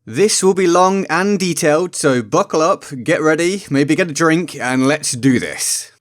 This will be long and detailed, so buckle up, get ready, maybe get a drink, and let's do this.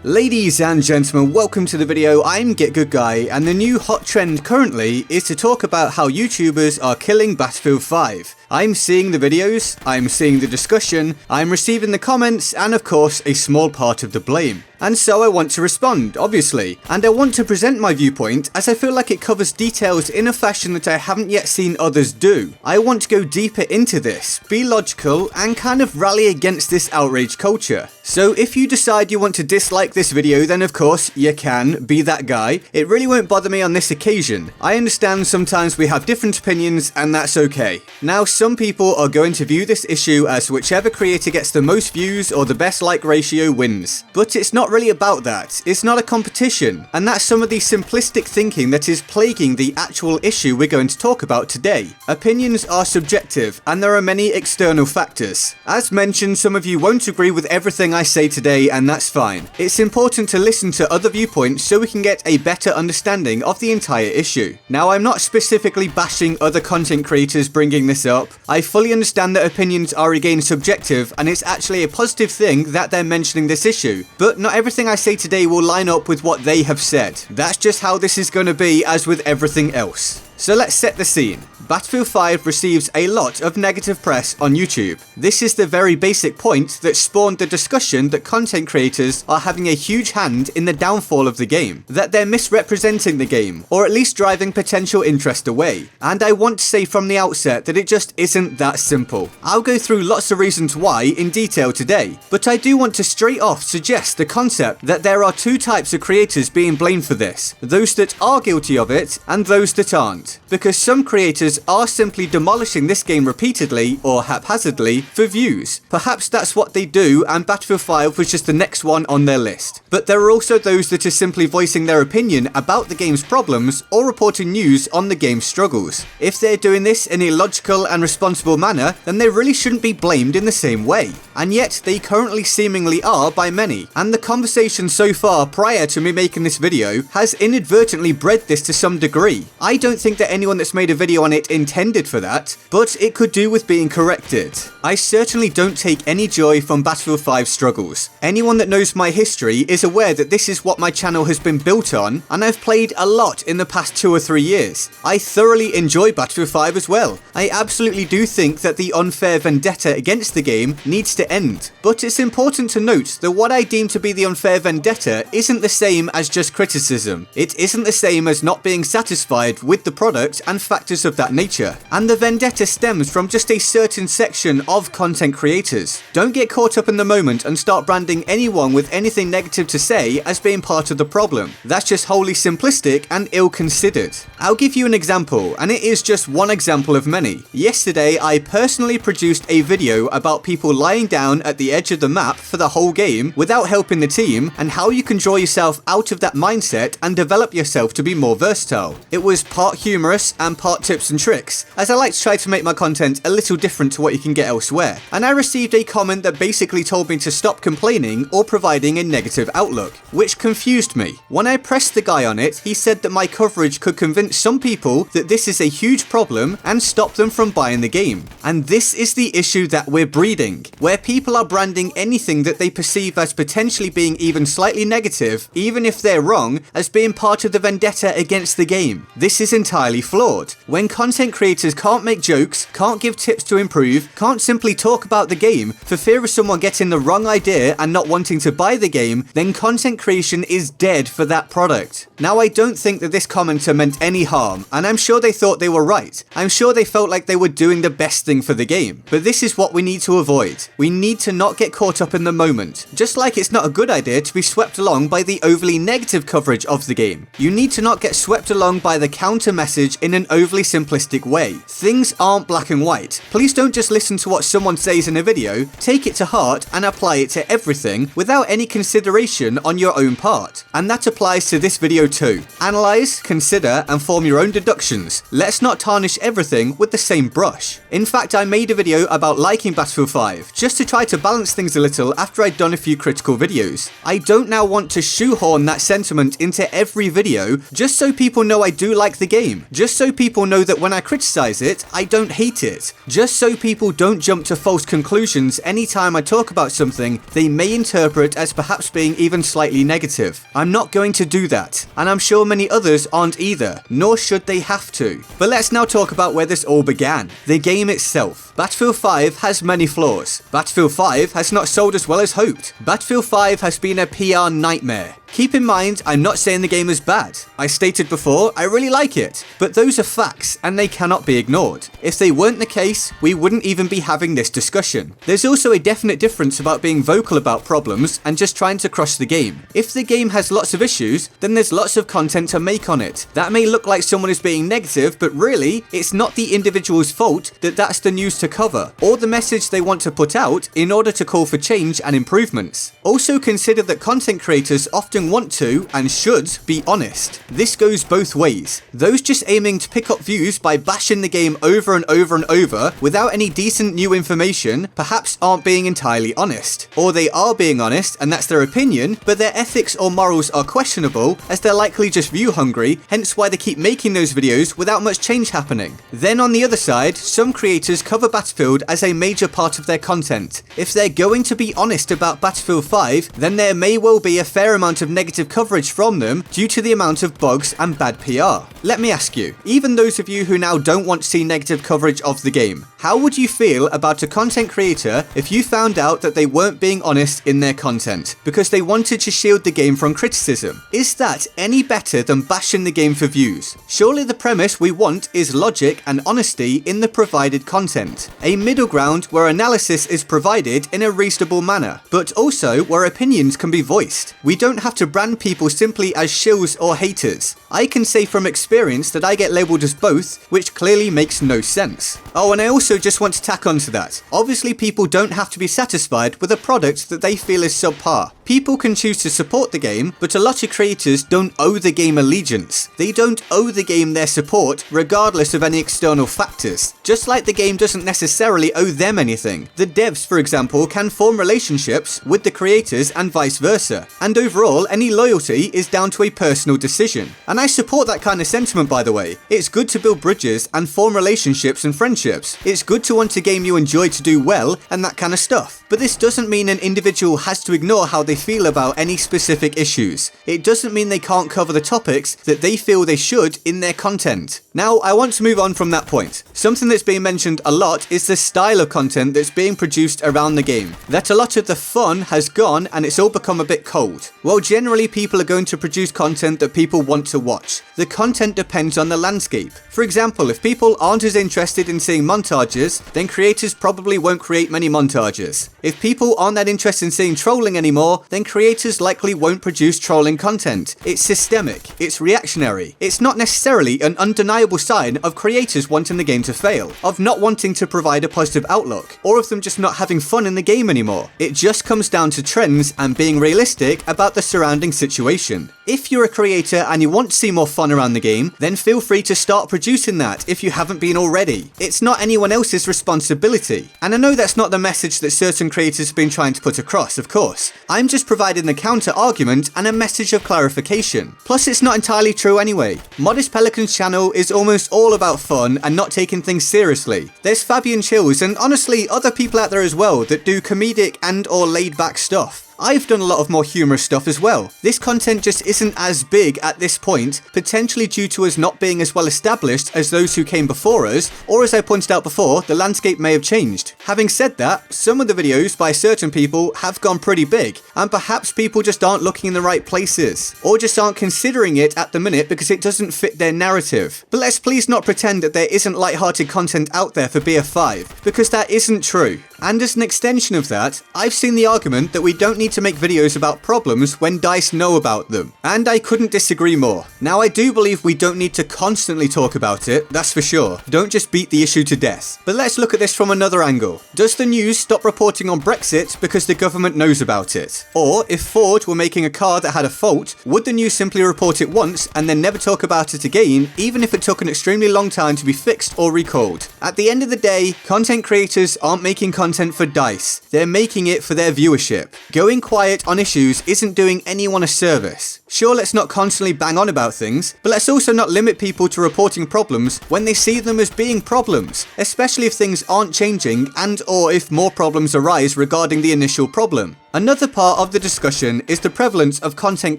Ladies and gentlemen, welcome to the video. I'm Get Good Guy, and the new hot trend currently is to talk about how YouTubers are killing Battlefield 5. I'm seeing the videos, I'm seeing the discussion, I'm receiving the comments, and of course a small part of the blame. And so I want to respond, obviously, and I want to present my viewpoint as I feel like it covers details in a fashion that I haven't yet seen others do. I want to go deeper into this, be logical, and kind of rally against this outrage culture. So if you decide you want to dislike this video, then of course you can, be that guy. It really won't bother me on this occasion. I understand sometimes we have different opinions and that's okay. Now some people are going to view this issue as whichever creator gets the most views or the best like ratio wins. But it's not really about that. It's not a competition. And that's some of the simplistic thinking that is plaguing the actual issue we're going to talk about today. Opinions are subjective and there are many external factors. As mentioned, some of you won't agree with everything I say today and that's fine. It's important to listen to other viewpoints so we can get a better understanding of the entire issue. Now I'm not specifically bashing other content creators bringing this up. I fully understand that opinions are again subjective and it's actually a positive thing that they're mentioning this issue. But not everything I say today will line up with what they have said. That's just how this is going to be, as with everything else. So let's set the scene. Battlefield 5 receives a lot of negative press on YouTube. This is the very basic point that spawned the discussion that content creators are having a huge hand in the downfall of the game, that they're misrepresenting the game, or at least driving potential interest away. And I want to say from the outset that it just isn't that simple. I'll go through lots of reasons why in detail today, but I do want to straight off suggest the concept that there are two types of creators being blamed for this, those that are guilty of it and those that aren't. Because some creators are simply demolishing this game repeatedly or haphazardly for views. Perhaps that's what they do and Battlefield 5 was just the next one on their list. But there are also those that are simply voicing their opinion about the game's problems or reporting news on the game's struggles. If they're doing this in a logical and responsible manner, then they really shouldn't be blamed in the same way. And yet they currently seemingly are by many. And the conversation so far prior to me making this video has inadvertently bred this to some degree. I don't think that anyone that's made a video on it intended for that, but it could do with being corrected. I certainly don't take any joy from Battlefield 5 struggles. Anyone that knows my history is aware that this is what my channel has been built on, and I've played a lot in the past 2 or 3 years. I thoroughly enjoy Battlefield 5 as well. I absolutely do think that the unfair vendetta against the game needs to end. But it's important to note that what I deem to be the unfair vendetta isn't the same as just criticism. It isn't the same as not being satisfied with the product and factors of that nature. And the vendetta stems from just a certain section of content creators. Don't get caught up in the moment and start branding anyone with anything negative to say as being part of the problem. That's just wholly simplistic and ill-considered. I'll give you an example, and it is just one example of many. Yesterday, I personally produced a video about people lying down at the edge of the map for the whole game without helping the team, and how you can draw yourself out of that mindset and develop yourself to be more versatile. It was part humorous and part tips and tricks, as I like to try to make my content a little different to what you can get elsewhere. And I received a comment that basically told me to stop complaining or providing a negative outlook, which confused me. When I pressed the guy on it, he said that my coverage could convince some people that this is a huge problem and stop them from buying the game. And this is the issue that we're breeding, where people are branding anything that they perceive as potentially being even slightly negative, even if they're wrong, as being part of the vendetta against the game. This is entirely flawed. When content creators can't make jokes, can't give tips to improve, can't simply talk about the game for fear of someone getting the wrong idea and not wanting to buy the game, then content creation is dead for that product. Now I don't think that this commenter meant any harm, and I'm sure they thought they were right. I'm sure they felt like they were doing the best thing for the game. But this is what we need to avoid. We need to not get caught up in the moment. Just like it's not a good idea to be swept along by the overly negative coverage of the game. You need to not get swept along by the counter message in an overly simplistic way. Things aren't black and white. Please don't just listen to what someone says in a video, take it to heart and apply it to everything without any consideration on your own part. And that applies to this video too. Analyze, consider and form your own deductions. Let's not tarnish everything with the same brush. In fact, I made a video about liking Battlefield 5 just to try to balance things a little after I'd done a few critical videos. I don't now want to shoehorn that sentiment into every video just so people know I do like the game. game. Just so people know that when I criticize it, I don't hate it. Just so people don't jump to false conclusions anytime I talk about something they may interpret as perhaps being even slightly negative. I'm not going to do that, and I'm sure many others aren't either, nor should they have to. But let's now talk about where this all began. The game itself. Battlefield 5 has many flaws. Battlefield 5 has not sold as well as hoped. Battlefield 5 has been a PR nightmare. Keep in mind, I'm not saying the game is bad. I stated before, I really like it. But those are facts, and they cannot be ignored. If they weren't the case, we wouldn't even be having this discussion. There's also a definite difference about being vocal about problems and just trying to crush the game. If the game has lots of issues, then there's lots of content to make on it. That may look like someone is being negative, but really, it's not the individual's fault that that's the news to cover, or the message they want to put out in order to call for change and improvements. Also consider that content creators often want to and should be honest. This goes both ways. Those just aiming to pick up views by bashing the game over and over and over without any decent new information perhaps aren't being entirely honest. Or they are being honest and that's their opinion, but their ethics or morals are questionable as they're likely just view hungry, hence why they keep making those videos without much change happening. Then on the other side, some creators cover Battlefield as a major part of their content. If they're going to be honest about Battlefield 5, then there may well be a fair amount of negative coverage from them due to the amount of bugs and bad PR. Let me ask you, even those of you who now don't want to see negative coverage of the game, how would you feel about a content creator if you found out that they weren't being honest in their content because they wanted to shield the game from criticism? Is that any better than bashing the game for views? Surely the premise we want is logic and honesty in the provided content. A middle ground where analysis is provided in a reasonable manner, but also where opinions can be voiced. We don't have to brand people simply as shills or haters. I can say from experience that I get labelled as both, which clearly makes no sense. Oh, and I also just want to tack on to that. Obviously people don't have to be satisfied with a product that they feel is subpar. People can choose to support the game, but a lot of creators don't owe the game allegiance. They don't owe the game their support regardless of any external factors. Just like the game doesn't necessarily owe them anything. The devs, for example, can form relationships with the creators and vice versa. And overall, any loyalty is down to a personal decision. And I support that kind of sentiment, by the way. It's good to build bridges and form relationships and friendships. It's good to want a game you enjoy to do well and that kind of stuff. But this doesn't mean an individual has to ignore how they feel about any specific issues. It doesn't mean they can't cover the topics that they feel they should in their content. Now, I want to move on from that point. Something that's being mentioned a lot is the style of content that's being produced around the game. That a lot of the fun has gone and it's all become a bit cold. Well, generally people are going to produce content that people want to watch. The content depends on the landscape. For example, if people aren't as interested in seeing montages, then creators probably won't create many montages. If people aren't that interested in seeing trolling anymore, then creators likely won't produce trolling content. It's systemic, it's reactionary. It's not necessarily an undeniable sign of creators wanting the game to fail, of not wanting to provide a positive outlook, or of them just not having fun in the game anymore. It just comes down to trends and being realistic about the surrounding situation. If you're a creator and you want to see more fun around the game, then feel free to start producing that if you haven't been already. It's not anyone else's responsibility. And I know that's not the message that certain creators have been trying to put across, of course. I'm just providing the counter argument and a message of clarification. Plus, it's not entirely true anyway. Modest Pelican's channel is almost all about fun and not taking things seriously. There's Fabian Chills and honestly other people out there as well that do comedic and or laid back stuff. I've done a lot of more humorous stuff as well. This content just isn't as big at this point, potentially due to us not being as well established as those who came before us, or as I pointed out before, the landscape may have changed. Having said that, some of the videos by certain people have gone pretty big, and perhaps people just aren't looking in the right places, or just aren't considering it at the minute because it doesn't fit their narrative. But let's please not pretend that there isn't light-hearted content out there for BF5, because that isn't true. And as an extension of that, I've seen the argument that we don't need to make videos about problems when DICE know about them. And I couldn't disagree more. Now, I do believe we don't need to constantly talk about it, that's for sure. Don't just beat the issue to death. But let's look at this from another angle. Does the news stop reporting on Brexit because the government knows about it? Or, if Ford were making a car that had a fault, would the news simply report it once and then never talk about it again, even if it took an extremely long time to be fixed or recalled? At the end of the day, content creators aren't making content for DICE. They're making it for their viewership. Going Going quiet on issues isn't doing anyone a service. Sure, let's not constantly bang on about things, but let's also not limit people to reporting problems when they see them as being problems, especially if things aren't changing and or if more problems arise regarding the initial problem. Another part of the discussion is the prevalence of content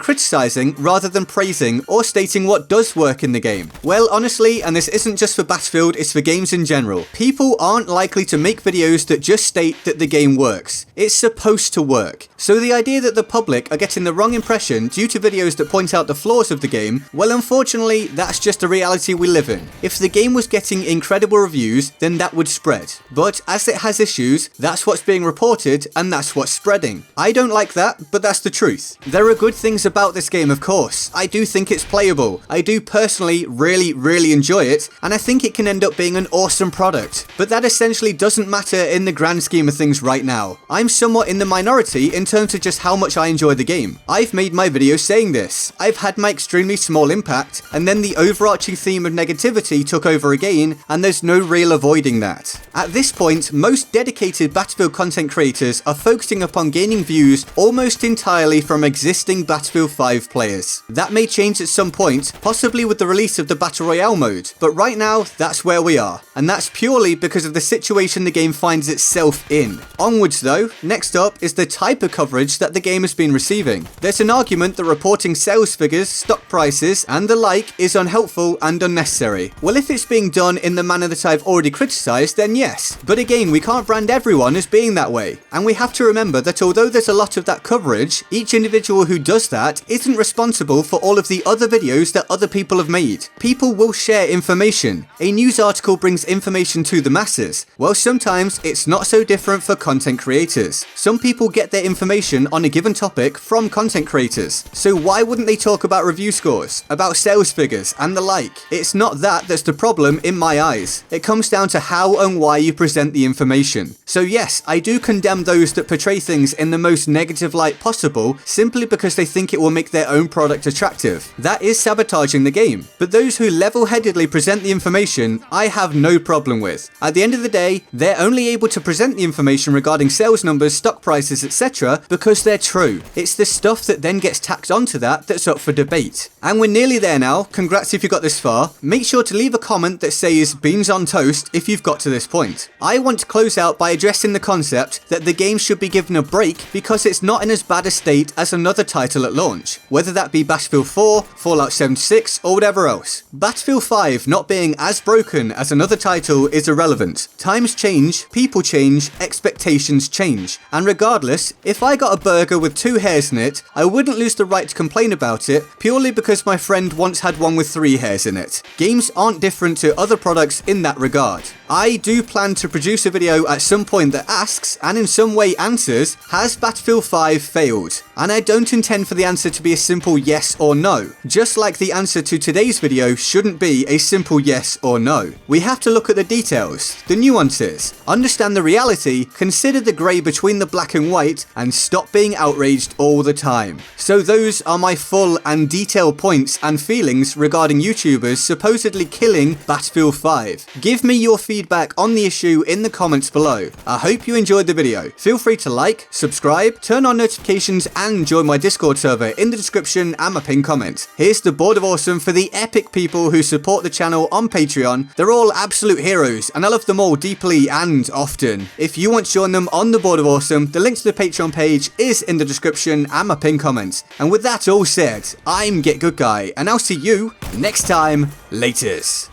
criticizing rather than praising or stating what does work in the game. Well, honestly, and this isn't just for Battlefield, it's for games in general, people aren't likely to make videos that just state that the game works. It's supposed to work. So the idea that the public are getting the wrong impression due to videos that point out the flaws of the game, well, unfortunately, that's just a reality we live in. If the game was getting incredible reviews, then that would spread. But as it has issues, that's what's being reported and that's what's spreading. I don't like that, but that's the truth. There are good things about this game, of course. I do think it's playable. I do personally really enjoy it, and I think it can end up being an awesome product. But that essentially doesn't matter in the grand scheme of things right now. I'm somewhat in the minority in terms of just how much I enjoy the game. I've made my video saying this. I've had my extremely small impact, and then the overarching theme of negativity took over again, and there's no real avoiding that. At this point, most dedicated Battlefield content creators are focusing upon gaining views almost entirely from existing Battlefield 5 players. That may change at some point, possibly with the release of the Battle Royale mode, but right now, that's where we are. And that's purely because of the situation the game finds itself in. Onwards though, next up is the type of coverage that the game has been receiving. There's an argument that reporting sales figures, stock prices, and the like is unhelpful and unnecessary. Well, if it's being done in the manner that I've already criticised, then yes. But again, we can't brand everyone as being that way. And we have to remember that although there's a lot of that coverage, each individual who does that isn't responsible for all of the other videos that other people have made. People will share information. A news article brings information to the masses. Well, sometimes it's not so different for content creators. Some people get their information on a given topic from content creators. So why wouldn't they talk about review scores, about sales figures, and the like? It's not that that's the problem in my eyes. It comes down to how and why you present the information. So yes, I do condemn those that portray things in the most negative light possible simply because they think it will make their own product attractive. That is sabotaging the game. But those who level-headedly present the information, I have no problem with. At the end of the day, they're only able to present the information regarding sales numbers, stock prices, etc. because they're true. It's the stuff that then gets tacked onto that that's up for debate. And we're nearly there now. Congrats if you got this far. Make sure to leave a comment that says beans on toast if you've got to this point. I want to close out by addressing the concept that the game should be given a break because it's not in as bad a state as another title at launch, whether that be Battlefield 4, Fallout 76, or whatever else. Battlefield 5 not being as broken as another title is irrelevant. Times change, people change, expectations change, and regardless, if I got a burger with 2 hairs in it, I wouldn't lose the right to complain about it purely because my friend once had one with 3 hairs in it. Games aren't different to other products in that regard. I do plan to produce a video at some point that asks, and in some way answers, has Battlefield 5 failed? And I don't intend for the answer to be a simple yes or no, just like the answer to today's video shouldn't be a simple yes or no. We have to look at the details, the nuances, understand the reality, consider the grey between the black and white, and stop being outraged all the time. So those are my full and detailed points and feelings regarding YouTubers supposedly killing Battlefield 5. Give me your feedback on the issue in the comments below. I hope you enjoyed the video. Feel free to like, subscribe, turn on notifications, and join my Discord server in the description and my pinned comment. Here's the Board of Awesome for the epic people who support the channel on Patreon. They're all absolute heroes, and I love them all deeply and often. If you want to join them on the Board of Awesome, the link to the Patreon page is in the description and my pinned comment. And with that all said, I'm Get Good Guy, and I'll see you next time. Laters.